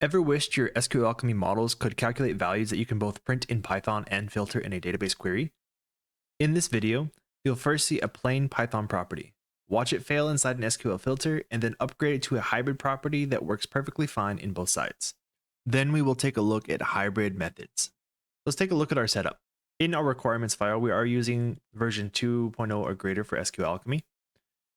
Ever wished your SQLAlchemy models could calculate values that you can both print in Python and filter in a database query? In this video, you'll first see a plain Python property. Watch it fail inside an SQL filter, and then upgrade it to a hybrid property that works perfectly fine in both sides. Then we will take a look at hybrid methods. Let's take a look at our setup. In our requirements file, we are using version 2.0 or greater for SQLAlchemy.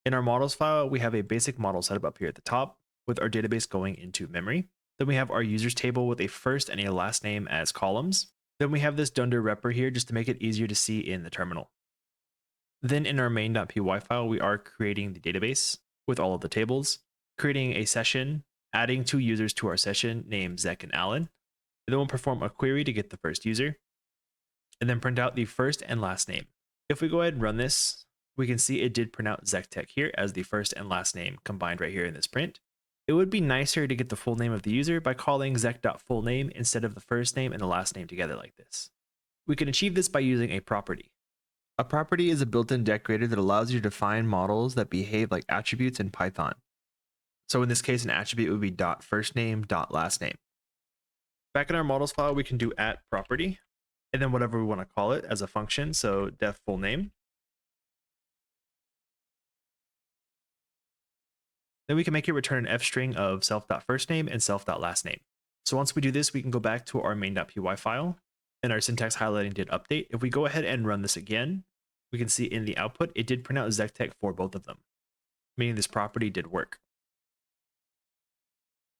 In our models file, we have a basic model setup up here at the top, with our database going into memory. Then we have our users table with a first and a last name as columns. Then we have this dunder repr here just to make it easier to see in the terminal. Then in our main.py file, we are creating the database with all of the tables, creating a session, adding two users to our session named Zek and Alan. And then we'll perform a query to get the first user, and then print out the first and last name. If we go ahead and run this, we can see it did print out ZekTech here as the first and last name combined right here in this print. It would be nicer to get the full name of the user by calling zek.fullname instead of the first name and the last name together like this. We can achieve this by using a property. A property is a built-in decorator that allows you to define models that behave like attributes in Python. So in this case, an attribute would be .firstname, .lastname. Back in our models file, we can do @property, and then whatever we want to call it as a function, so def fullname. Then we can make it return an f string of self.firstname and self.lastname. So once we do this, we can go back to our main.py file, and our syntax highlighting did update. If we go ahead and run this again, we can see in the output, it did print out ZekTech for both of them, meaning this property did work.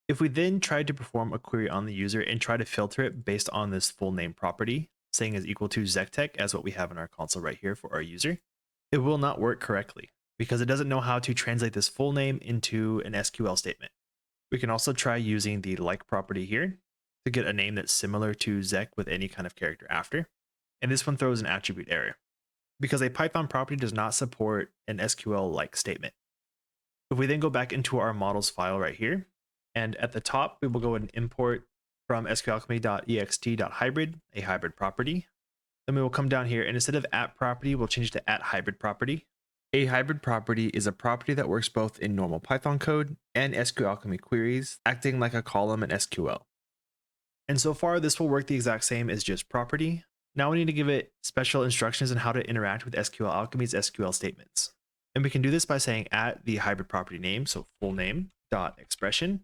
If we then tried to perform a query on the user and try to filter it based on this full name property, saying is equal to ZekTech as what we have in our console right here for our user, it will not work correctly, because it doesn't know how to translate this full name into an SQL statement. We can also try using the like property here to get a name that's similar to Zek with any kind of character after. And this one throws an attribute error, because a Python property does not support an SQL like statement. If we then go back into our models file right here, and at the top, we will go and import from sqlalchemy.ext.hybrid, a hybrid property. Then we will come down here, and instead of @property, we'll change to @hybrid property. A hybrid property is a property that works both in normal Python code and SQLAlchemy queries, acting like a column in SQL. And so far, this will work the exact same as just property. Now we need to give it special instructions on how to interact with SQLAlchemy's SQL statements. And we can do this by saying @the hybrid property name, so full name, .expression.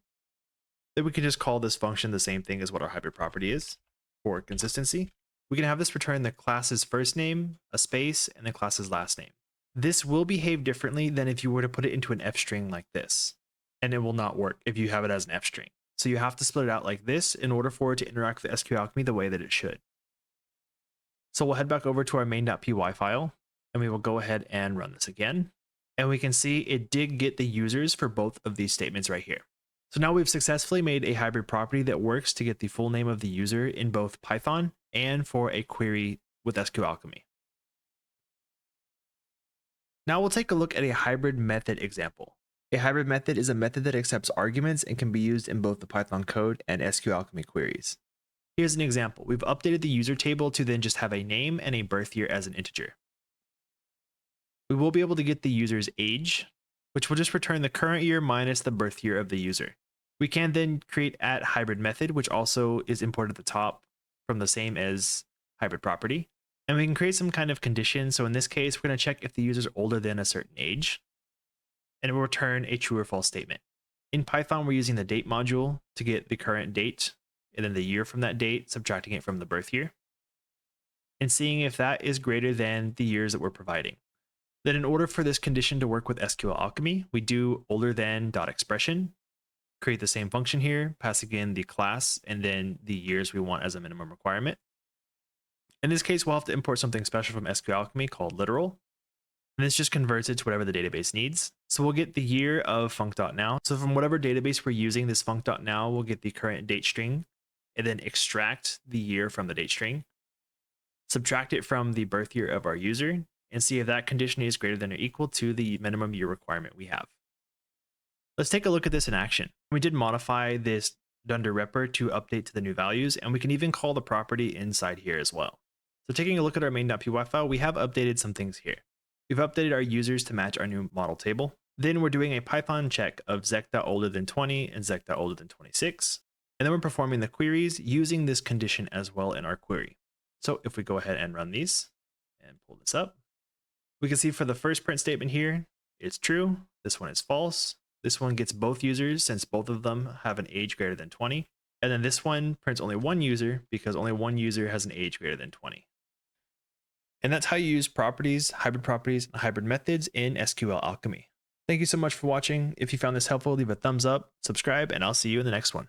Then we can just call this function the same thing as what our hybrid property is for consistency. We can have this return the class's first name, a space, and the class's last name. This will behave differently than if you were to put it into an f string like this, and it will not work if you have it as an f string. So you have to split it out like this in order for it to interact with SQLAlchemy the way that it should. So we'll head back over to our main.py file, and we will go ahead and run this again. And we can see it did get the users for both of these statements right here. So now we've successfully made a hybrid property that works to get the full name of the user in both Python and for a query with SQLAlchemy. Now we'll take a look at a hybrid method example. A hybrid method is a method that accepts arguments and can be used in both the Python code and SQLAlchemy queries. Here's an example. We've updated the user table to then just have a name and a birth year as an integer. We will be able to get the user's age, which will just return the current year minus the birth year of the user. We can then create @hybrid method, which also is imported at the top from the same as hybrid property. And we can create some kind of condition. So in this case, we're going to check if the user is older than a certain age, and it will return a true or false statement. In Python, we're using the date module to get the current date and then the year from that date, subtracting it from the birth year, and seeing if that is greater than the years that we're providing. Then in order for this condition to work with SQLAlchemy, we do older than .expression, create the same function here, passing in the class and then the years we want as a minimum requirement. In this case, we'll have to import something special from SQLAlchemy called literal. And this just converts it to whatever the database needs. So we'll get the year of func.now. So from whatever database we're using, this func.now will get the current date string and then extract the year from the date string, subtract it from the birth year of our user, and see if that condition is greater than or equal to the minimum year requirement we have. Let's take a look at this in action. We did modify this dunder repr to update to the new values, and we can even call the property inside here as well. So taking a look at our main.py file, we have updated some things here. We've updated our users to match our new model table. Then we're doing a Python check of Zek.older than 20 and Zek.older than 26. And then we're performing the queries using this condition as well in our query. So if we go ahead and run these and pull this up, we can see for the first print statement here, it's true. This one is false. This one gets both users since both of them have an age greater than 20. And then this one prints only one user because only one user has an age greater than 20. And that's how you use properties, and hybrid methods in SQLAlchemy. Thank you so much for watching. If you found this helpful, leave a thumbs up, subscribe, and I'll see you in the next one.